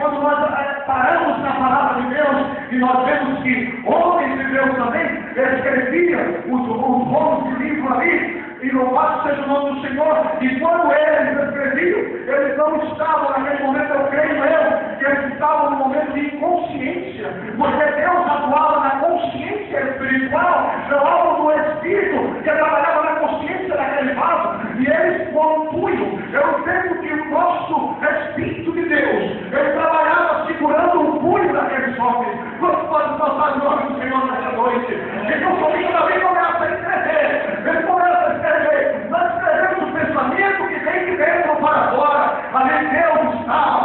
quando nós paramos na palavra de Deus e nós vemos que homens de Deus também escreviam os rolos de livro ali, e louvado seja o nome do Senhor, e quando eles escreviam, eles não estavam naquele momento, eu creio que eles estavam no momento de inconsciência, porque Deus atuava na consciência espiritual, não algo do Espírito que trabalhava na consciência daquele vaso, e eles compunham. Eu entendo que o nosso Espírito de Deus, ele trabalhava segurando o punho daqueles homens. Quanto pode passar o nome do Senhor nessa noite? Então comigo também começa a escrever, ele começa a escrever, nós escrevemos o pensamento que vem de dentro para fora, ali Deus estava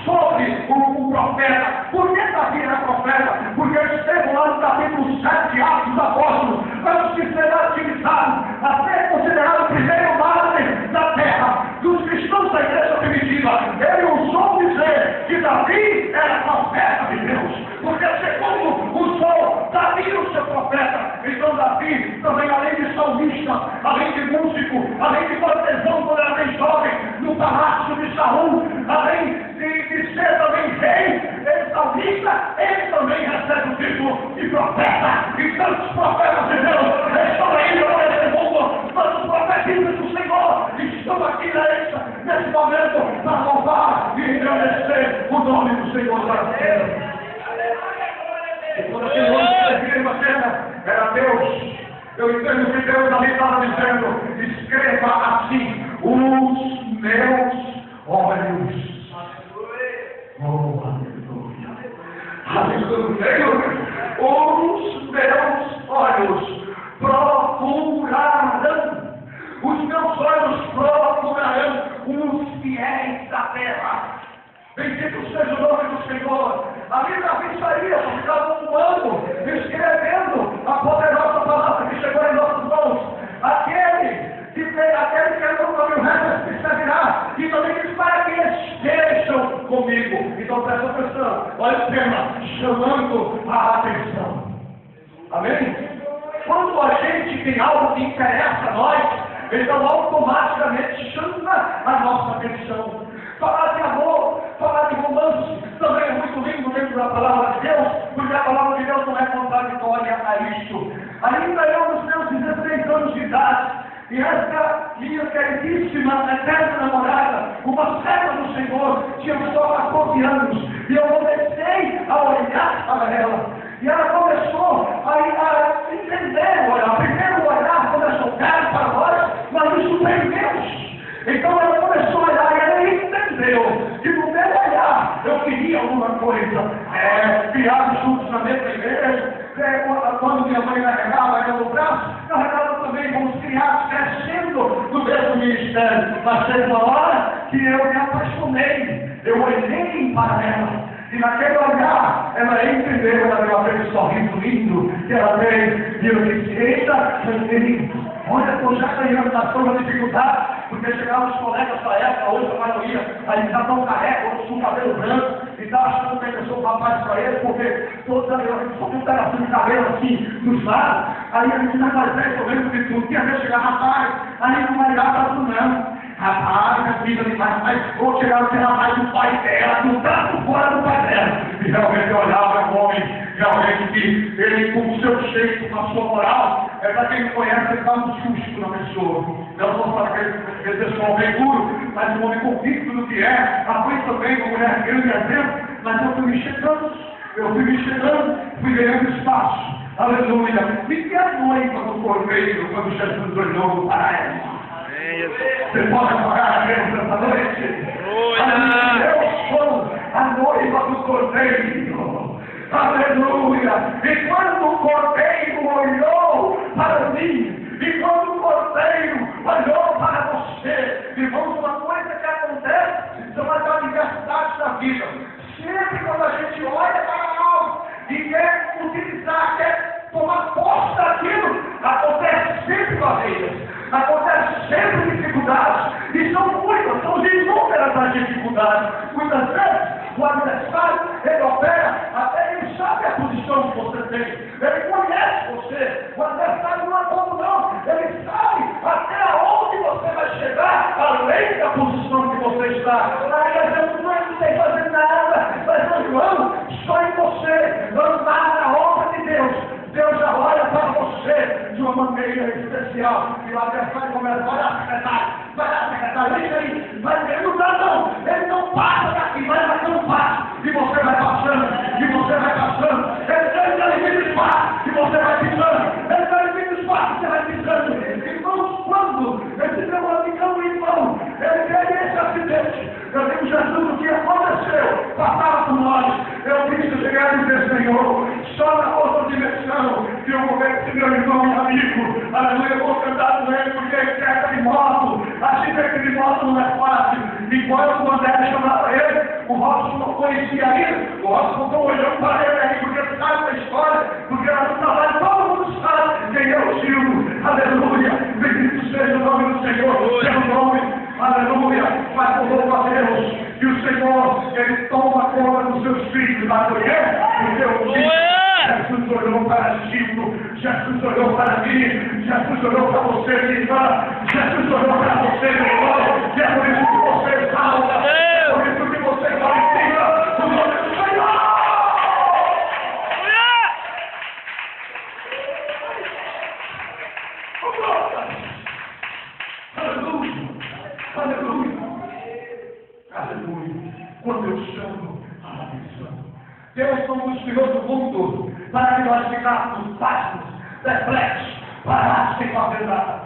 sobre o profeta. Por que Davi era profeta? Porque ele esteve lá no capítulo 7 de Atos dos Apóstolos, antes de ser utilizado, a ser considerado o primeiro mártir da terra, dos cristãos da igreja primitiva. Ele usou dizer que Davi era profeta de Deus, porque segundo usou Davi o seu profeta. Então Davi também, além de salmista, além de músico, além de cortesão quando era bem jovem, no palácio de Saul, além de ser também rei, ele salmista, ele também recebe o título de profeta. E tantos profetas de Deus estão ainda nesse mundo, tantos profetas do Senhor estão aqui nesse momento para louvar e engrandecer o nome do Senhor da terra. E quando aquele homem escrevia uma cena, era Deus. Eu entendo que Deus ali estava dizendo: escreva assim, os meus olhos. Oh, aleluia. Aleluia. Os meus olhos procurarão. Os meus olhos procurarão os fiéis da terra. Bendito seja o nome do Senhor. Ali Davi saía, estava voando, escrevendo a poderosa palavra que chegou em nossas mãos. Aquele que andou com o resto que servirá, e também diz para que estejam comigo. Então presta atenção, olha o tema, chamando a atenção. Amém? Quando a gente tem algo que interessa a nós, então automaticamente chama a nossa atenção. Falar de amor, falar de romance, também é muito lindo dentro da palavra de Deus, porque a palavra de Deus não é contraditória a isso. Ainda eu, nos meus 16 anos de idade, e essa minha queridíssima, eterna namorada, uma serva do Senhor, tinha só 14 anos, e eu comecei a olhar para ela, e ela começou a entender o olhar. Primeiro o olhar começou a olhar para nós, mas isso vem Deus. Então ela começou a olhar e ela entendeu que no meu olhar eu queria alguma coisa. Criados juntos na mesma igreja, quando minha mãe carregava ela no braço, carregava também como os criados crescendo no mesmo ministério. Mas teve uma hora que eu me apaixonei, eu olhei para ela. E naquele olhar, ela entendeu, ela deu aquele sorriso lindo que ela fez, e eu disse: eita, meu querido, olha, eu já ganhando na sua dificuldade, porque chegavam os colegas da época, hoje a maioria, aí já estão careca, outros com cabelo branco, e estava achando que eu sou um rapaz para eles, porque todos só tem um pedacinho de cabelo assim, nos lados, aí a menina mais velha, eu lembro de tudo, tinha que chegar, rapaz, aí não vai dar para tu não. Rapaz, minha filha demais, mas vou chegar a ser rapaz do pai dela, do tanto fora do pai dela. E realmente eu olhava o homem, realmente que ele, com o seu jeito, com a sua moral, para quem conhece, ele dá um susto na pessoa. Não só para aquele pessoal bem duro, mas um homem convicto do que é, a mãe também, uma mulher grande exemplo, mas eu fui me chegando, fui ganhando espaço. Aleluia. E que a noiva do cordeiro, quando Jesus olhou no paraíso? Você pode apagar a luz nessa noite? Aleluia. Eu sou a noiva do cordeiro. Aleluia. E quando o cordeiro olhou para mim, e quando o cordeiro olhou para você, irmãos, uma coisa que acontece são as adversidades da vida. Sempre quando a gente olha para algo e quer utilizar, quer tomar posse daquilo, acontece sempre barreiras. Acontece sempre dificuldades, e são muitas, são inúmeras as dificuldades. Muitas vezes o adversário, ele opera, até ele sabe a posição que você tem, ele conhece você. O adversário não é como não, ele sabe até onde você vai chegar, além da posição que você está. Aí a gente não sei fazer nada, bateria especial, e o adversário começa, vai lá, secretário, isso aí, ele não dá não, ele não passa daqui, mas não passa, e você vai passando, ele dá limite do espaço, e você vai pisando, ele dá limite do espaço, você vai pisando. Irmãos, quando esse meu amigão irmão, ele teve esse acidente, eu digo, Jesus, o que aconteceu? Passava por nós, eu disse, chegar e dizer, Senhor, só na outra dimensão, que eu vou ver esse meu irmão e amigo, aleluia, eu vou cantar com ele, porque ele quer de moto, acidente de moto não é fácil. Enquanto o André chamava ele, o Robson não conhecia ele, o Robson ficou olhando para ele aí, porque sabe da história, porque lá no trabalho todo mundo sabe quem é o Silvio, aleluia, bendito seja o nome do Senhor, pelo nome, aleluia, mas por louvo a Deus, que o Senhor, ele toma conta dos seus filhos, aleluia, porque o Jesus olhou para Chico, Jesus olhou para mim, Jesus olhou para você, minha irmã, Jesus olhou para você, meu irmão, e é por isso que você salva, é por isso que você glorifica o nome do Senhor. Aleluia, aleluia, aleluia, quando eu chamo a atenção. Deus não nos criou do mundo para que nós ficássemos passos, perplexos, parados sem fazer nada.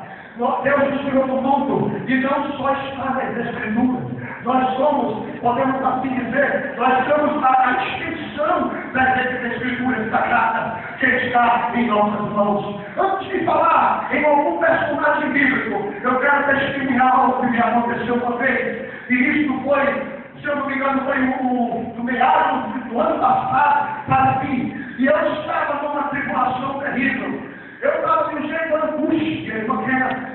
Deus nos criou do mundo e não só está nas Escrituras. Nós somos, podemos assim dizer, nós somos a extensão das Escrituras sagradas que está em nossas mãos. Antes de falar em algum personagem bíblico, eu quero testemunhar algo que me aconteceu uma vez. E isto foi, se eu não me engano, foi no meados do ano passado para fim. E eu estava numa tribulação terrível. Eu estava de um jeito de angústia, porque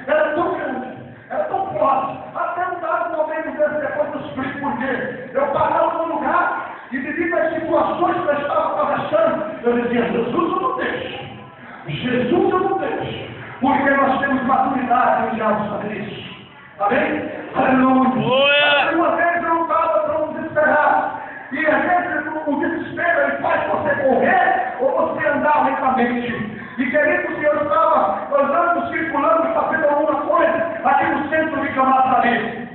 era tão grande, era tão forte. Até um dado momento depois eu explico por quê. Eu parava no lugar e devido às situações que eu estava atravessando, eu dizia, Jesus eu não deixo. Jesus eu não deixo. Porque nós temos maturidade já de saber isso. Amém? Aleluia! Uma vez eu estava tão desesperado. E às vezes o desespero ele faz você correr ou você andar lentamente. E queridos, que eu estava andando, circulando, fazendo alguma coisa aqui no centro de Camaçari.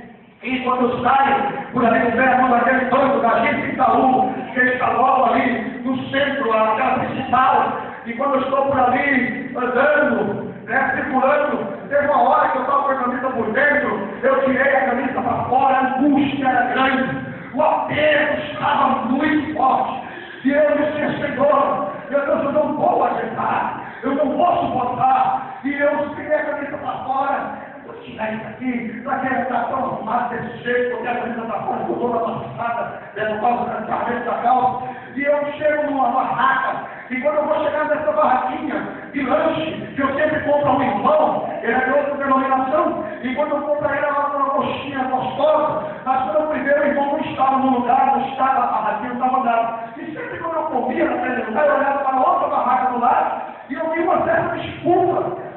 E quando eu saio por ali perto daquele banco da gente Itaú, que está logo ali no centro, aquela principal, e quando eu estou por ali andando, circulando, teve uma hora que eu estava com a camisa por dentro, eu tirei a camisa para fora, a angústia era grande, o aperto estava muito forte. E eu disse, Senhor, eu não vou aguentar, eu não posso botar. E eu tirei a camisa para fora. Vou tirar isso aqui, para que ela está tão arrumada desse jeito, porque a camisa está fora, eu estou toda amassada, por causa da cabeça da calça. E eu chego numa barraca, e quando eu vou chegar nessa barraquinha de lanche, que eu sempre compro a um irmão, ele é de outra denominação, e quando eu compro ele, ela uma coxinha gostosa, mas quando eu fui ver, o irmão não estava no lugar, não estava, a barraquinha não estava nada. E sempre quando eu comia naquele lugar, eu olhava para outra barraca do lado, e eu vi uma certa disputa,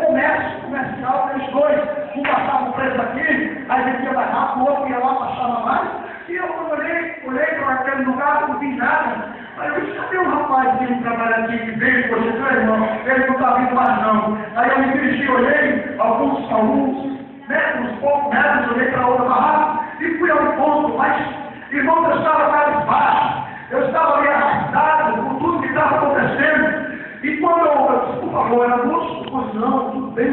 comercial, eles dois, um passava o preço aqui, aí ele ia mais rápido, o outro ia lá, passava mais, e eu olhei para aquele lugar, não vi nada. Aí eu disse, cadê um rapazinho que trabalha aqui, que veio com você, irmão? Ele não está vindo mais não. Aí eu me dirigi, olhei, alguns metros, poucos metros, olhei para outra barraca, e fui ao encontro, mas, irmão, eu estava mais baixo, eu estava ali arrastado por tudo que estava acontecendo. E quando eu disse, por favor, era moço, pois não, tudo bem,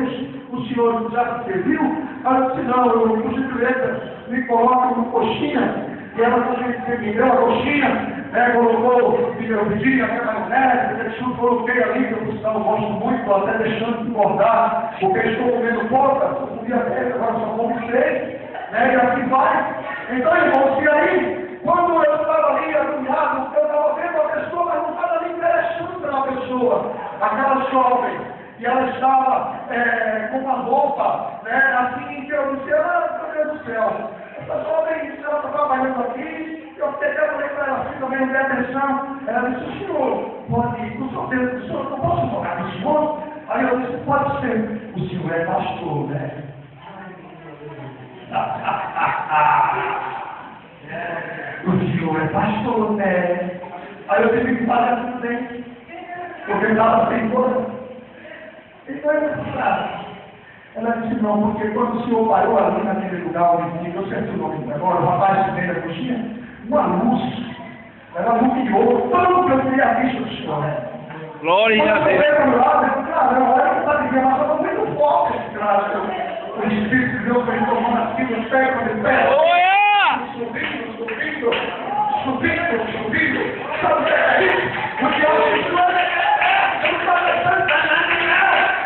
o senhor já serviu? Aí eu disse, não, eu, por gentileza, me coloco no coxinha, e ela me deu a coxinha, colocou, eu pedi aquela mulher, eu coloquei ali, que eu não gosto muito, até deixando de engordar, porque estou comendo pouca, eu comia 10, agora só como 6, e assim vai. Então, irmãos, e aí, quando eu estava ali, agulhado, eu estava vendo a pessoa, mas não estava ali interessando pela pessoa, aquela jovem, e ela estava com uma roupa, assim, que eu disse, meu Deus do céu, essa jovem, ela está trabalhando aqui, eu até falei para ela assim, também não dei atenção, ela disse, senhor, pode ir, com certeza, o senhor, não posso tocar no senhor? Aí eu disse, pode ser, o senhor é pastor, né? O senhor é pastor, né? Aí eu tive que pagar tudo bem, porque eu estava sem coisa. Então é necessário. Ela disse, não, porque quando o senhor parou ali naquele lugar onde eu sei o nome agora, o rapaz que veio da coxinha, uma luz, era luz de ouro, tudo que eu queria visto do senhor. Glória a Deus. Quando eu veio do lado, caramba, olha que está dizendo, mas eu estou muito forte esse cara. O Espírito de Deus vem tomando assim nos pés, de pé. Subindo. Sabe aí? O diabo se chama.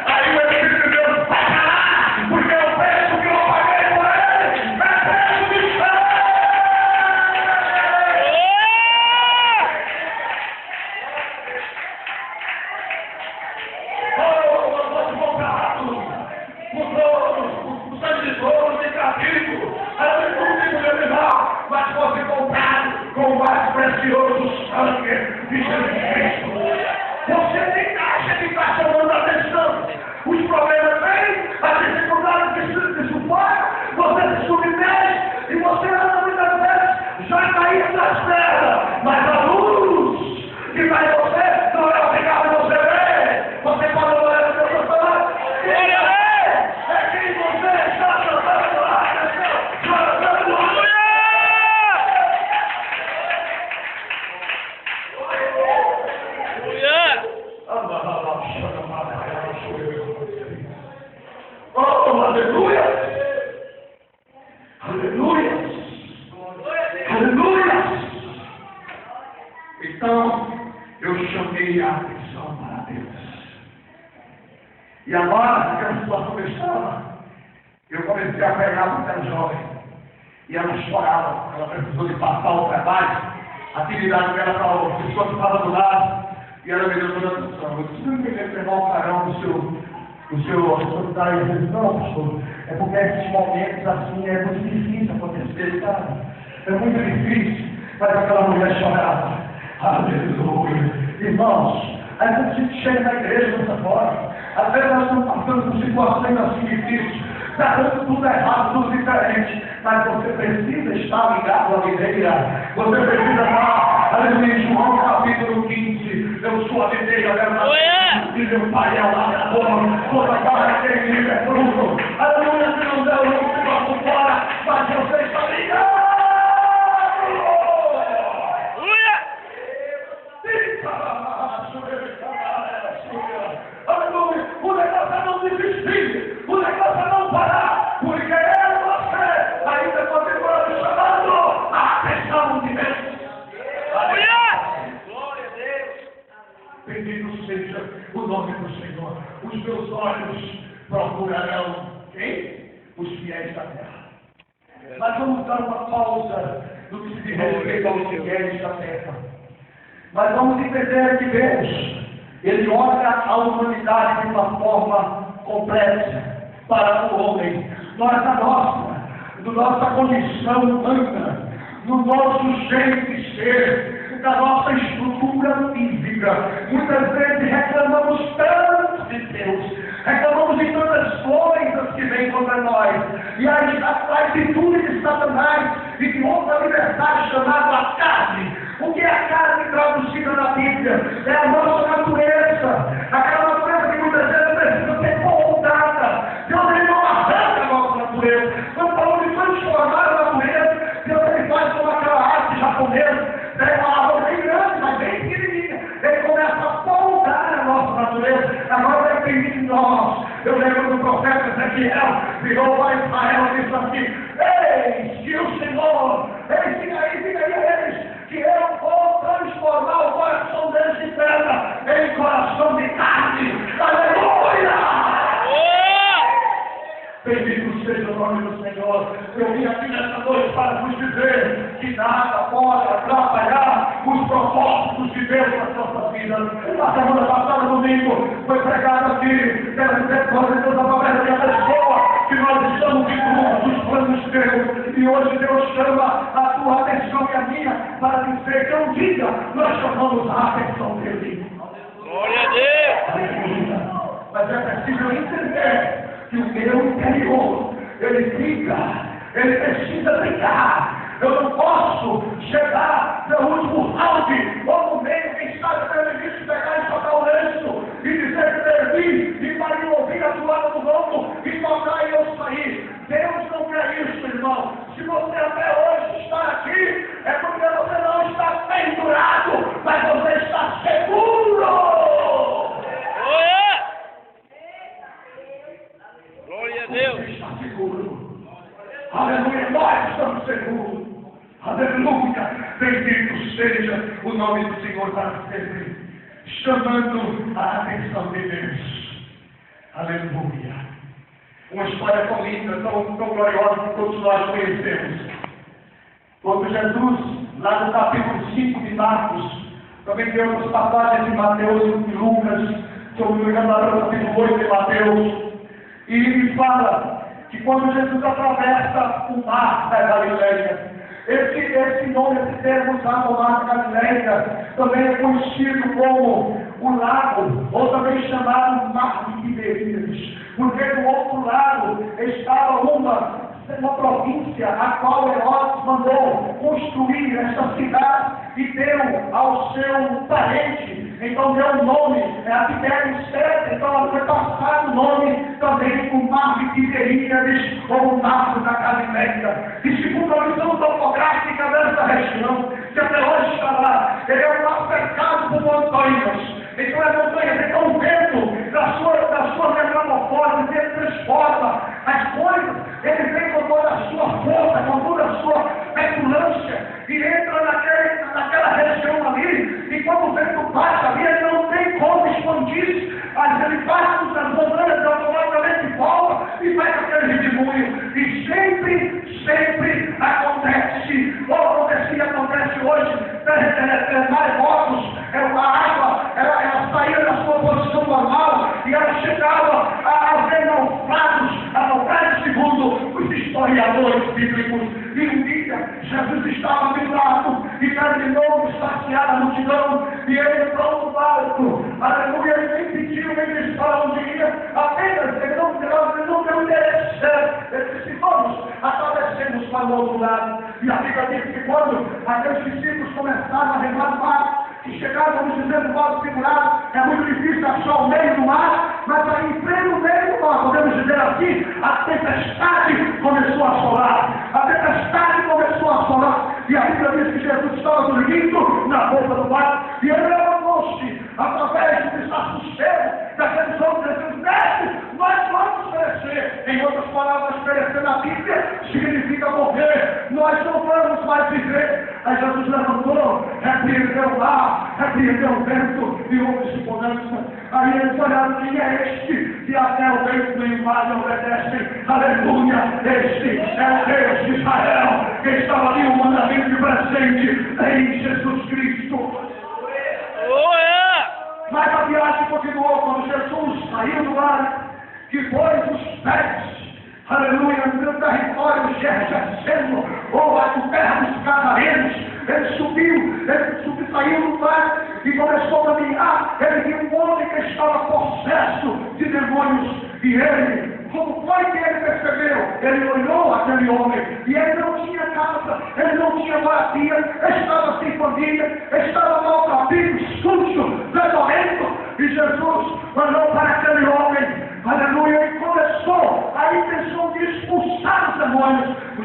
Aí o Espírito de Deus vai parar, porque eu peço que eu paguei por ele. É preço de sangue. Eu vou te comprar o sangue de ouro, de cabrito. Aí eu não digo meu irmão, mas fosse comprado com o mais precioso sangue de Jesus Cristo. Você tem acha que está chamando a atenção. Os problemas vêm, as dificuldades que suporta, você se submete e você anda muitas vezes já caído das terras. Mas a luz que vai em você não é obrigado a você ver. Você pode olhar no seu coração. É quem você está chamando a atenção. Oh, aleluia! Aleluia! Aleluia! Então, eu chamei a atenção para Deus. E agora, que a situação estava, eu comecei a pegar para aquela jovem. E ela chorava, ela precisou de passar o trabalho, a atividade dela para a pessoa que estava do lado. E ela me deu toda a atenção. Eu disse, não me levar o carão do seu autoritário. Eu disse, não, pastor, é porque esses momentos assim é muito difícil acontecer, sabe? É muito difícil. Mas aquela mulher chorava. Aleluia. Irmãos, às vezes a gente chega na igreja dessa forma. Às vezes nós estamos passando por situações assim difíceis. Está dando tudo errado, tudo diferente. Mas você precisa estar ligado à videira. Você precisa estar, aleluia, João capítulo 15. Eu sou a videira, e meu pai é o lavrador. Toda barra tem livre fruto. Aleluia, se não der o lucro, se vamos fora. Mas você está ligado. Aleluia, o negócio é não desistir. O negócio é não parar. Porque é você. Ainda continua me chamando a atenção de Deus. Aleluia. Glória a Deus. Bendito seja o nome do Senhor. Os meus olhos procurarão quem? Os fiéis da terra. Mas vamos dar uma pausa no que se diz respeito aos fiéis da terra. Mas vamos entender que Deus, Ele olha a humanidade de uma forma completa para o homem. Da nossa condição humana, no nosso jeito de ser, da nossa estrutura física. Muitas vezes reclamamos tanto de Deus, reclamamos de tantas coisas que vêm contra nós, e a atitude de Satanás e de outra liberdade chamada a carne. O que é a carne traduzida na Bíblia? É a nossa natureza, aquela natureza que muitas vezes precisa ser moldada. Deus ele não arranca a nossa natureza. Quando falamos de transformar a natureza, Deus ele faz como aquela arte japonesa, é uma árvore bem grande, mas bem pequenininha. Ele começa a moldar a nossa natureza. Agora depende de nós. Eu lembro do profeta Ezequiel, virou para Israel e disse assim: eis que o Senhor, diga aí a eles, que eu vou transformar o coração deles de pedra em coração de carne. Aleluia! Bendito seja o nome do Senhor. Eu vim aqui nessa noite para vos dizer que nada pode atrapalhar os propósitos de Deus nas nossas vidas. Na semana passada, domingo, foi pregado aqui pela representação da palavra da pessoa que nós estamos incluídos nos planos de Deus. E hoje Deus chama a tua atenção e a minha para dizer que um dia nós chamamos a atenção dele. Glória a Deus! Aleluia! Mas é preciso entender que o meu interior, ele fica, ele precisa brigar. Eu não posso chegar no último round, ou no meio, quem sabe, pelo início, pegar e soltar o lenço e dizer que perdi, e para o seja o nome do Senhor para sempre, chamando a atenção de Deus. Aleluia. Uma história tão linda, tão gloriosa que todos nós conhecemos. Quando Jesus, lá no capítulo 5 de Marcos, também temos passagens de Mateus e Lucas, se eu não me engano, lá no capítulo 8 de Mateus, e ele fala que quando Jesus atravessa o mar da Galileia, esse nome, esse termo usado no mar da Galileia, também é conhecido como o lago, ou também chamado Mar de Tiberíades, porque do outro lado estava uma província a qual Herodes mandou construir esta cidade e deu ao seu parente, então deu o nome, a Tibériades, então foi passado o nome também o Mar de Tiberíades, ou o Mar da Galileia. E segundo a visão topográfica dessa região, que até hoje está lá, ele é um mar cercado por montanhas. Então é montanha, então o vento da sua metamorfose, ele transforma as coisas, ele vem com toda a sua força, com toda a sua petulância, e entra naquela região ali, e quando o vento passa ali, ele não tem como expandir, mas ele passa nas montanhas, automaticamente volta e faz aquele redemoinho. E sempre acontece, ou acontece hoje, maremotos, a água, ela saía da sua posição normal e ela chegava a haver naufrágios segundo os historiadores bíblicos. E um dia, Jesus estava virado e terminou de saciar a multidão, e ele entrou no barco, aleluia, ele nem pediu, nem disse para onde ia, apenas, ele não deu interesse, ele disse, vamos, atravessemos para o outro lado. E a Bíblia diz que quando aqueles discípulos começaram a remar no mar, que chegaram, vamos dizer, no modo figurado, é muito difícil achar o meio do mar, mas aí, em pleno meio do mar, podemos dizer assim, a tempestade começou a assolar, e a Bíblia diz que Jesus estava dormindo na boca do mar, e ele levantou-se, através do desassossego daqueles homens, dizendo, mestre, nós vamos perecer. Em outras palavras, perecer na Bíblia significa morrer, nós não vamos mais viver. Aí Jesus levantou, repreendeu o mar, repreendeu o vento, e houve-se bonança. Aí eles olharam, quem é este que até o vento e o mar lhe obedecem? Aleluia, este é o Deus de Israel, que estava ali o mandamento de presente em Jesus Cristo. Mas a viagem continuou quando Jesus saiu do mar, que pôs os pés, aleluia, no território gergeseno, ou a terra dos Gadarenos. Ele subiu, saiu do mar e começou a caminhar. Ele viu um homem que estava possesso de demônios, e ele, como foi que ele percebeu? Ele olhou aquele homem, e ele não tinha casa, ele não tinha moradia, estava sem família, estava maltrapilho, sujo, fedorento. E Jesus olhou para aquele homem, aleluia, e começou a intenção de expulsar os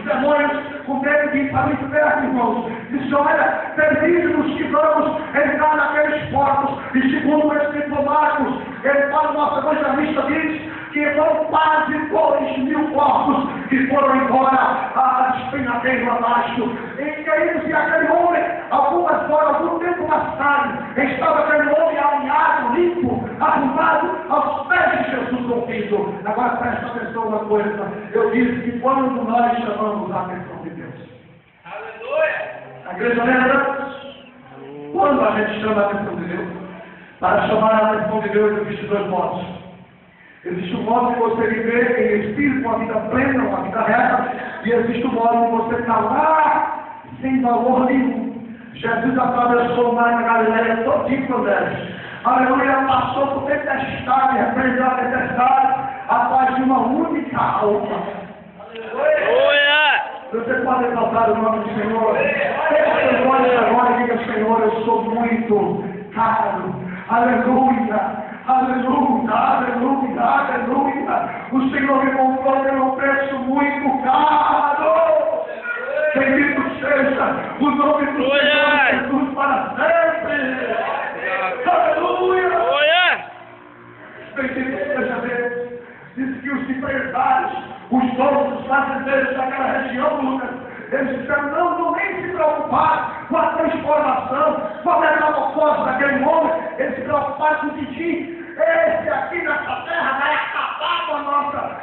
demônios com medo de ir para o inferno, irmãos. Disse, olha, permite-nos que vamos entrar naqueles portos. E segundo o Espírito Marcos, ele fala, nosso evangelista diz que foram quase 2.000 porcos que foram embora a despenhadeiro abaixo. E aí disse aquele homem, algum tempo mais tarde, estava aquele homem alinhado, limpo, arrumado aos pés de Jesus ouvindo. Agora presta atenção uma coisa, eu disse que quando nós chamamos a atenção de Deus, aleluia, a igreja lembra? Quando a gente chama a atenção de Deus, para chamar a atenção de Deus existem dois modos. Existe o modo que você viver em espírito, uma vida plena, uma vida reta, e existe o modo que você está lá sem valor nenhum. Jesus atravessou o mar da Galileia todinho com Deus. Aleluia, passou por tempestade, repreendeu a tempestade, atrás de uma única alma. Aleluia! Você pode exaltar o nome do Senhor. Você pode agora e diga, Senhor, eu sou muito caro. Aleluia! Aleluia, aleluia, aleluia. O Senhor me comprou pelo preço muito caro. Bendito seja o nome do Senhor Jesus para sempre. Aleluia. Bendito seja Deus. Diz que os empresários, os donos, os fazendeiros daquela região, Lucas, Eles disseram, não nem se preocupar com a transformação, com a metamorfose daquele homem. Eles se preocuparam com o que esse aqui nessa terra vai acabar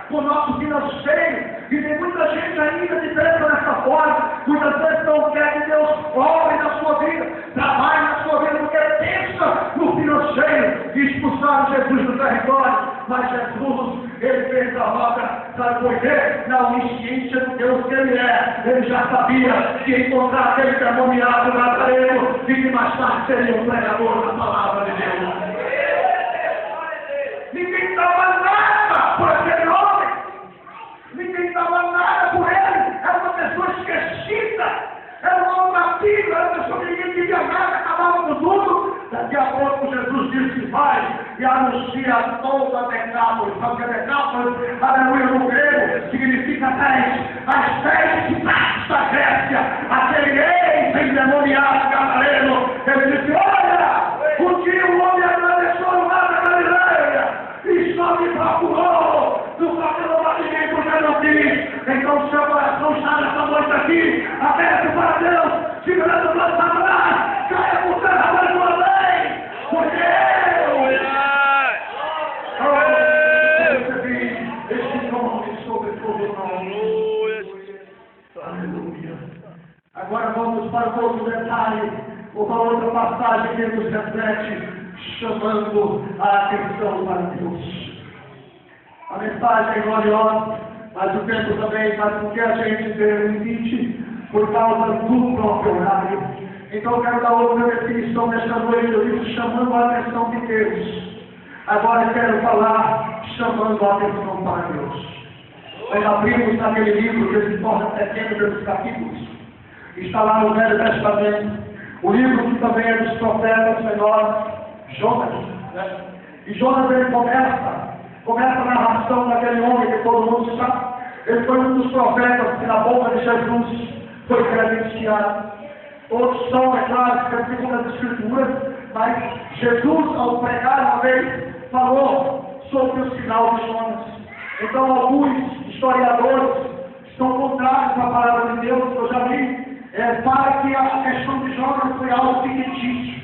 com o nosso financeiro. E tem muita gente ainda que pensa dessa forma. Muitas vezes não quer que Deus obre na sua vida, trabalhe na sua vida, porque pensa no financeiro. E expulsaram Jesus do território. Mas Jesus, ele fez a roda, sabe por quê? Na onisciência do Deus que ele é. Ele já sabia que encontrar aquele demoniado nazareno e que mais tarde seria um pregador da palavra de Deus. Ninguém dava nada por aquele homem. Ninguém dava nada por ele. Era uma pessoa esquecida. Era uma homem batido. Era uma pessoa que ninguém queria nada. Acabava com tudo. Daqui a pouco Jesus disse, vai e anuncia toda a Decápolis. Sabe o que é Decápolis? Aleluia, no grego significa 10. As 10 cidades da Grécia. Aquele ex-endemoniado gadareno. Ele disse, olha, um dia o homem agradeceu o mar da Galileia. E só me procurou no cabelo maligno porque eu não quis. Então o seu coração está nessa noite aqui, aberto para Deus, segurando o nosso atrás, caia por terra para sua lei, porque eu recebi este nome sobre todo o nome. Aleluia. Agora vamos para o outro detalhe, uma outra passagem que nos reflete, chamando a atenção para Deus. A mensagem é gloriosa, mas o tempo também faz com que a gente tenha limite por causa do próprio horário. Então eu quero dar outra definição nesta noite. Eu disse chamando a atenção de Deus. Agora eu quero falar chamando a atenção para Deus. Nós abrimos naquele livro que se torna pequeno pelos capítulos. Está lá no Velho Testamento. O livro que também é dos profetas menores, Jonas, né? E Jonas ele começa a narração daquele homem que todo mundo sabe. Ele foi um dos profetas que na boca de Jesus foi credenciado. Todos são, é claro, segundo as Escrituras, mas Jesus, ao pregar uma vez, falou sobre o sinal de Jonas. Então, alguns historiadores estão contrários à palavra de Deus, que eu já vi, para que a questão de Jonas foi algo fictício.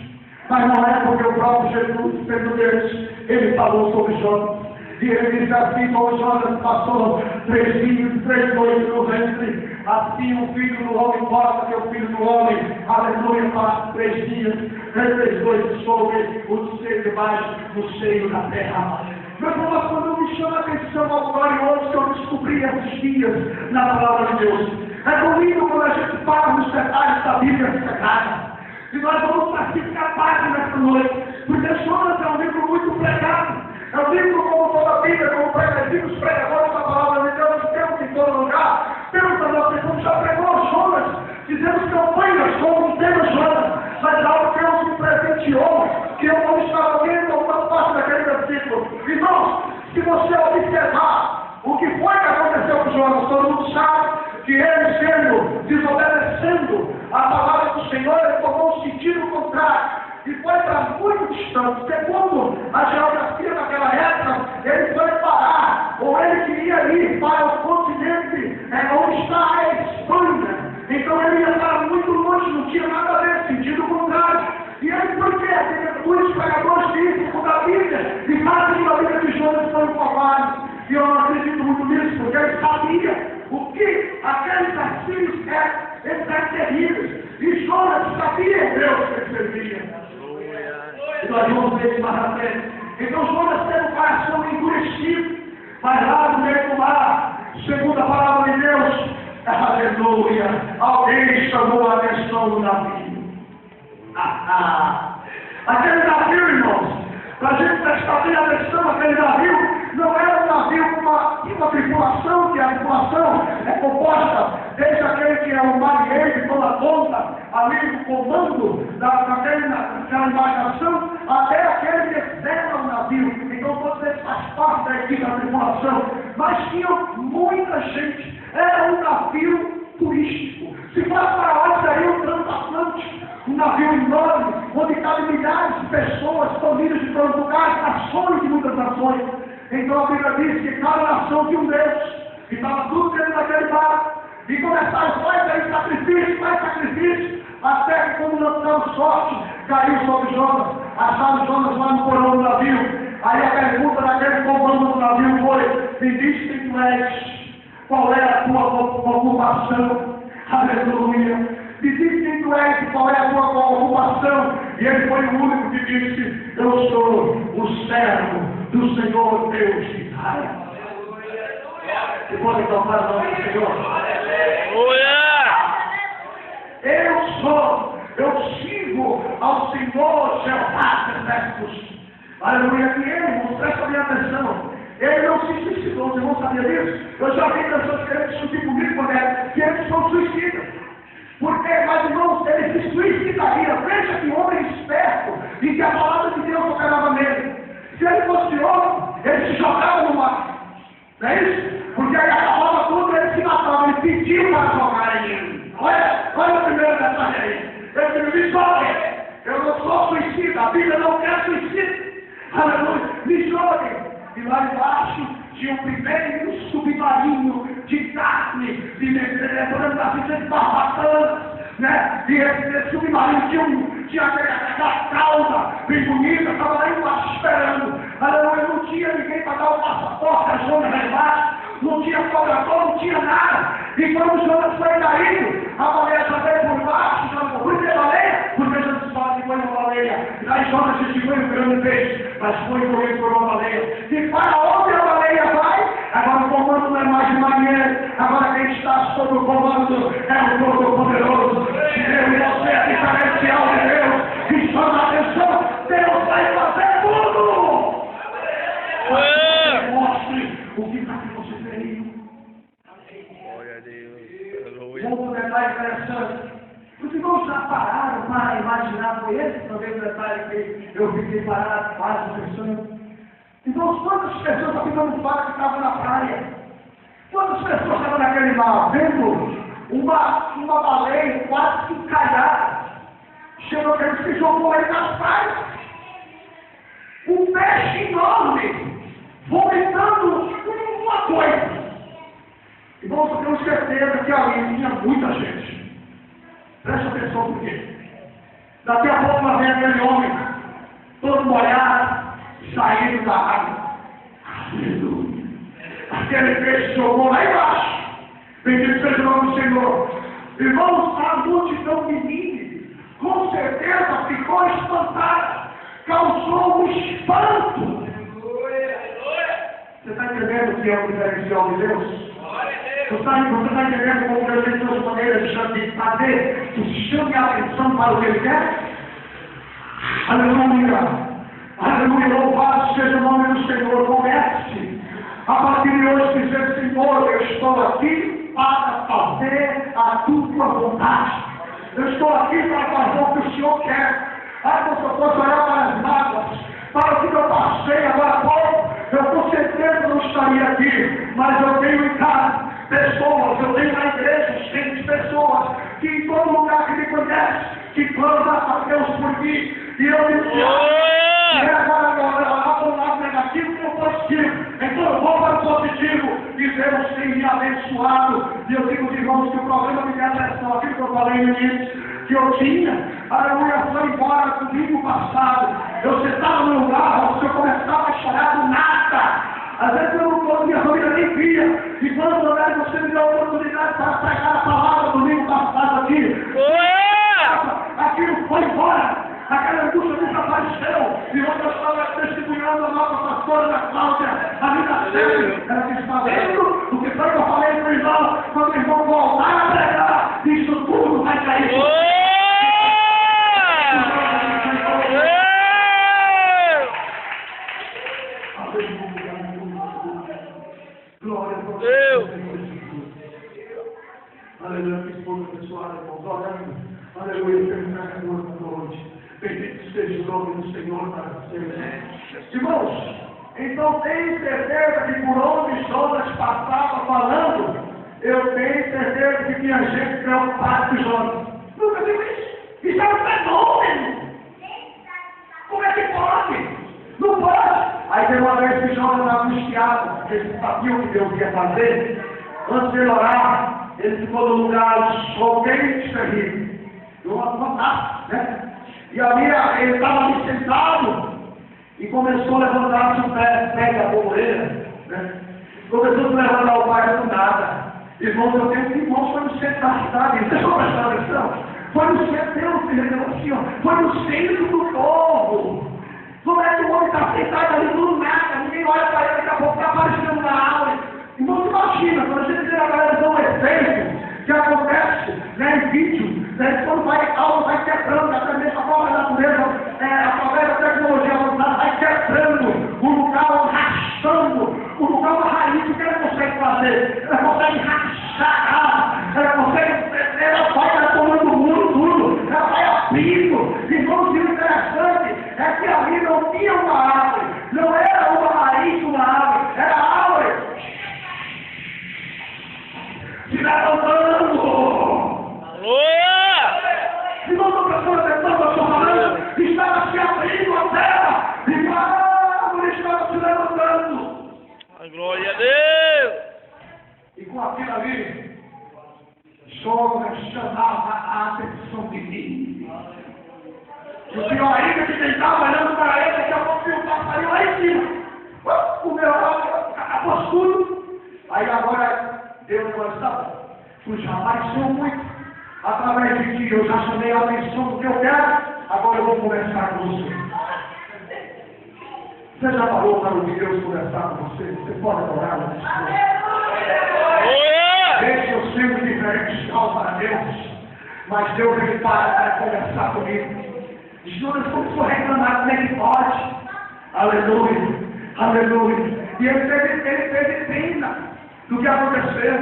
Mas não é porque o próprio Jesus, sendo Deus, ele falou sobre Jonas. E ele diz assim, como Jonas passou 3 dias e 3 noites no ventre, assim o filho do homem possa que o filho do homem, aleluia, passa 3 dias e 3 noites sobre o seio debaixo do seio da terra. Mas quando me chama a atenção ao glorioso que eu descobri esses dias na palavra de Deus, é bonito quando a gente fala nos detalhes da Bíblia Sagrada. E nós vamos participar parte nessa noite, porque Jonas é um livro muito pregado. É um livro como toda a Bíblia, como os pregadores da palavra de Deus, temos em todo lugar. Temos a nossa irmã, já pregou Jonas, fizemos campanhas como o tema Jonas, mas algo que Deus me presenteou, que eu não estava vendo alguma parte daquele versículo. Irmãos, se você observar o que foi que aconteceu com Jonas, todo mundo sabe que ele sendo, desobedecendo a palavra do Senhor, ele tomou um sentido contrário. E foi para muito distante. Segundo a geografia daquela época, ele foi parar, ou ele queria ir para o continente onde está a Espanha. Então ele ia para muito longe, não tinha nada a ver, sentido contrário. E aí por quê? Porque os pregadores bíblicos da Bíblia, e fazem que a Bíblia de Jonas foi um covarde. E eu não acredito muito nisso, porque ele sabia o que aqueles assassinos eles eram terríveis. E Jonas sabia Deus que ele servia. E nós vamos ver isso mais à frente. Então Jonas teve um coração endurecido, mas lá no meio do mar, segundo a palavra de Deus, aleluia, alguém chamou a atenção do navio. Aquele navio, irmãos, para a gente prestar bem atenção, aquele navio não era um navio com uma tripulação, que a tripulação é composta desde aquele que é o marinheiro que toma conta ali do comando daquela embarcação, até aquele que zela o navio. Então você faz parte da equipe da tripulação. Mas tinha muita gente. Era um navio turístico. Se fosse para lá, seria um transatlântico. Um navio enorme, onde cabem milhares de pessoas, famílias de todos os lugares, nações de muitas nações. Então a Bíblia diz que cada nação tinha um Deus, que estava tudo dentro daquele barco. E começaram, faz aí sacrifício, até que quando lançamos sorte, caiu sobre Jonas, acharam Jonas lá no porão do navio. Aí a pergunta daquele comando do navio foi: me diz quem tu és, qual é a tua ocupação? Aleluia! Me diz quem tu és e qual é a tua ocupação? E ele foi o único que disse: eu sou o servo do Senhor Deus de Israel. Você pode tocar o nome do Senhor? Eu sirvo ao Senhor Jeová dos Exércitos. Aleluia. E ele, presta minha atenção, ele não se suicidou, você não sabia disso? Eu já vi pessoas querendo discutir comigo, que eles são suicidas. Porque, mas irmãos, ele se suicidaria. Veja que homem esperto e que a palavra de Deus operava nele. Se ele fosse homem, ele se jogava no mar. Não é isso? Porque aí acabava tudo, ele se matava, ele pediu para jogar em ele. Olha a primeira mensagem aí. Ele me jogue. Eu não sou suicida, a Bíblia não quer suicida. Aleluia, me joguem. E lá embaixo tinha o primeiro submarino de carne, de barbatanas, né? E esse submarino tinha aquela cauda bem bonita, estava lá embaixo esperando. Aleluia, não tinha ninguém para dar o passaporte, a Jonas lá embaixo, não tinha cobrador, não tinha nada. E quando Jonas foi caído, a baleia já veio por baixo, já não foi ter baleia, porque Jesus fala que foi uma baleia. E aí Jonas disse: foi um grande peixe, mas foi correr por uma baleia. E para onde a baleia vai? Agora o comando não é mais de marinheiro, agora quem está sob o comando é o Todo-Poderoso. Eu e você é diferencial de Deus, e chama a atenção, Deus vai fazer tudo! Mostre o que está que você veio. Glória a Deus. Aleluia. Outro detalhe interessante. Os irmãos já pararam para imaginar, foi esse também o detalhe que eu fiquei parado, quase pensando. Então, quantas pessoas aqui não falam que estavam na praia? Quantas pessoas estavam naquele mar, vendo uma baleia quase que encalhada? Chegou aquele que se jogou aí nas praias. Um peixe enorme, vomitando uma coisa. Irmãos, eu tenho certeza que ali tinha muita gente. Presta atenção por quê? Daqui a pouco lá vem aquele homem, todo molhado, saindo da água. Aleluia. Aquele peixe jogou lá embaixo. Bendito seja o nome do Senhor. Irmãos, a multidão de Nínive, com certeza ficou espantada. Causou um espanto. Você está entendendo o que é o diferencial de Deus? Você está entendendo como Deus tem suas maneiras de fazer que chame a atenção para o que Ele quer? Aleluia! Aleluia! Louvado seja o nome do Senhor. Comece a partir de hoje dizer: Senhor, eu estou aqui para fazer a tua vontade. Eu estou aqui para fazer o que o Senhor quer. Como se eu fosse olhar para as mágoas, para o que eu passei agora há pouco, eu com certeza não estaria aqui, mas eu tenho em casa pessoas, eu tenho na igreja gente, pessoas que em todo lugar que me conhece, que clamam a Deus por mim, e eu me e agora lá para o lado negativo e o positivo. Então eu vou para o positivo e Deus tem me abençoado. E eu digo, irmãos, que o problema de minha atenção, aquilo que eu falei no início, que eu tinha, aleluia, foi embora domingo passado. Eu sentava no lugar, eu começava a chorar do nada. Às vezes eu não tô, minha família nem via. E quando você me deu a oportunidade para pregar a palavra domingo passado aqui, aquilo foi embora. Aquela angústia desapareceu. E onde eu estava testemunhando a nossa pastora da Cláudia, ali na série, ela disse: está vendo o que foi que eu falei para o irmão? Quando o irmão voltar a pregar, isso tudo vai cair. Glória a Deus. Aleluia, que esposa abençoada, irmãos, orando. Aleluia, terminar a noite. Bendito seja o nome do Senhor para sempre. Irmãos, então tenho certeza que por onde Jonas passava falando, eu tenho certeza que tinha gente preocupada com Jonas. Nunca viu isso? Isso é um fenômeno. Como é que pode? Não pode. Aí tem uma vez que Jonas angustiado, porque ele sabia o que Deus ia fazer, antes de ele orar, ele ficou no lugar de sol quente, terrível. Uma fantástico, né? E ali ele estava ali sentado e começou a levantar-se o pé da borboleta, né? Começou a se levantar o pai do nada. Irmãos, eu tenho que irmãos, foi no centro da cidade, vocês estão prestando atenção? Foi no centro, Deus se revelou assim, ó, foi no centro do povo. Como é que o homem está sentado ali do nada, ninguém olha para ele, daqui a pouco está aparecendo na aula. Irmãos, imagina, quando a gente vê a galera dar um efeito que acontece, né, em vídeo, né, quando vai a aula, vai quebrando, até mesmo a própria natureza, através da tecnologia avançada, vai quebrando o lugar, rachando, o lugar da raiz, o que ela consegue fazer? Ela consegue rachar, ela consegue, ela vai tomando o muro tudo, ela vai abrindo. Irmãos, o interessante é que ali não tinha uma árvore, não era uma raiz de uma árvore, era a árvore se levantando. Irmão, estou prestando atenção no que eu estou falando. Estava se abrindo a terra e a árvore estava se levantando. Glória a Deus! E com aquilo ali, Jonas chamava a atenção de mim. E o pior ainda que quem estava olhando para ele, daqui a pouco viu o passarinho lá em cima. O meu acabou tudo. Aí agora Deus falou, está bom. Tu já apareceu muito. Através de ti eu já chamei a atenção do que eu quero. Agora eu vou conversar com você. Você já falou para ouvir Deus conversar com você? Você pode adorar o Senhor. Deixe eu ser diferente para Deus. Mas Deus ele para conversar comigo. Jonas começou a reclamar como é que pode. Aleluia. Aleluia. E ele teve pena do que aconteceu.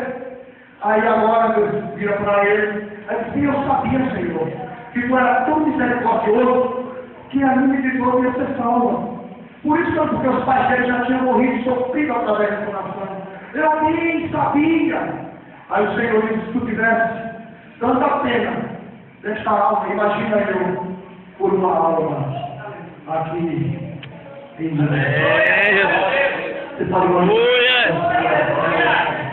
Aí agora Deus vira para ele. Aí disse, eu sabia, Senhor, que tu era tão misericordioso que a minha de dor ia ser salva. Por isso que porque os pais dele já tinham morrido, sofrido através do coração. Eu nem sabia. Aí o Senhor disse, se tu tivesse tanta pena desta alma, imagina eu por uma alma aqui em Jesus. Você pode imaginar?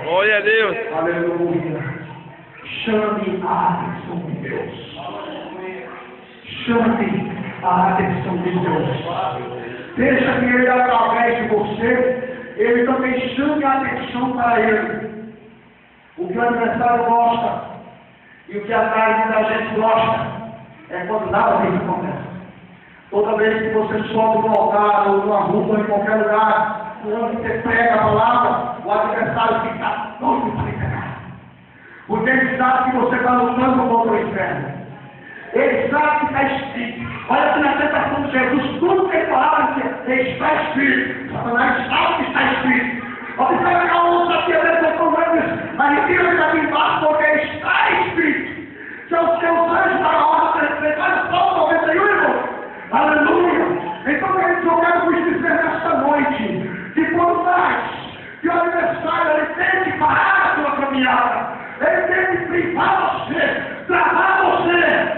Glória a Deus. Aleluia. Chame a atenção de Deus. Chame a atenção de Deus. Deixa que Ele, através de você, Ele também chame a atenção para Ele. O que o adversário gosta e o que a carne da gente gosta é quando nada disso acontece. Toda vez que você sobe no altar ou numa rua ou em qualquer lugar, onde você prega a palavra, o adversário fica doido para lhe pegar. Porque ele sabe que você está lutando contra o inferno. Ele sabe que está escrito. Olha que na tentação de Jesus, tudo que ele falava está escrito. Satanás sabe que está escrito. Observe a outra que ele botou antes. A Bíblia está aqui embaixo porque está escrito. Que os seus anjos para a hora de Salmo 91, irmão. Aleluia. Então eu quero vos dizer nesta noite que por mais que o adversário ele tente parar a sua caminhada, ele tente privar você, travar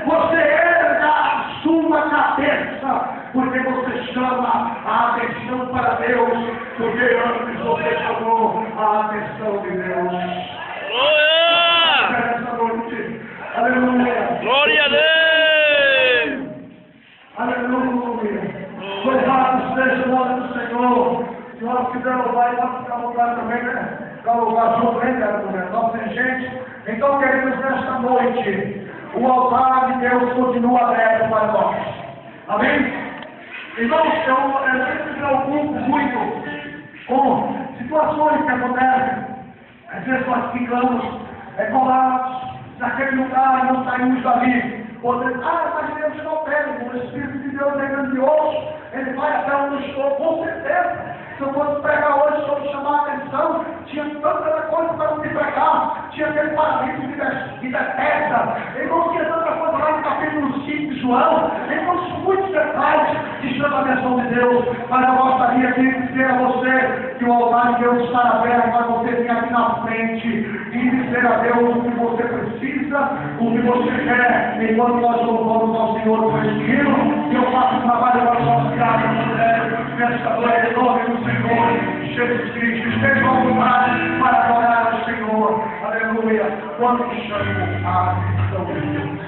você erga a sua cabeça, porque você chama a atenção para Deus, porque antes você chamou a atenção de Deus. Glória! Nessa noite, aleluia. Glória a Deus! Aleluia. Louvado seja o nome do Senhor. Se nós quisermos louvar, pode ficar louvar também, né? Para louvar junto, hein, cara? Nós tem gente. Então, queridos, nesta noite, o altar de Deus continua aberto para nós. Amém? Irmãos, eu sempre me preocupo muito com situações que acontecem. Às vezes nós ficamos colados naquele lugar e não saímos dali. Você, mas Deus não pega, o Espírito de Deus é grandioso, Ele vai até onde estou, com certeza. Se eu fosse pregar hoje sobre chamar a atenção, tinha tanta coisa para me pregar, tinha aquele paralítico de Bethesda, irmãos, tinha tanta coisa lá no capítulo 5 de João, irmãos, muitos detalhes que chamam a atenção de Deus, mas eu gostaria de dizer a você que o altar de Deus está aberto para você vir aqui na frente e dizer a Deus o que você precisa, o que você quer, enquanto nós louvamos ao Senhor por este hino, e eu faço um trabalho para os nossos criados e mulheres, nesta noite, em nome do Senhor Jesus Cristo. Esteja à vontade para adorar o Senhor. Aleluia. aleluia, quando chamou a atenção de Deus.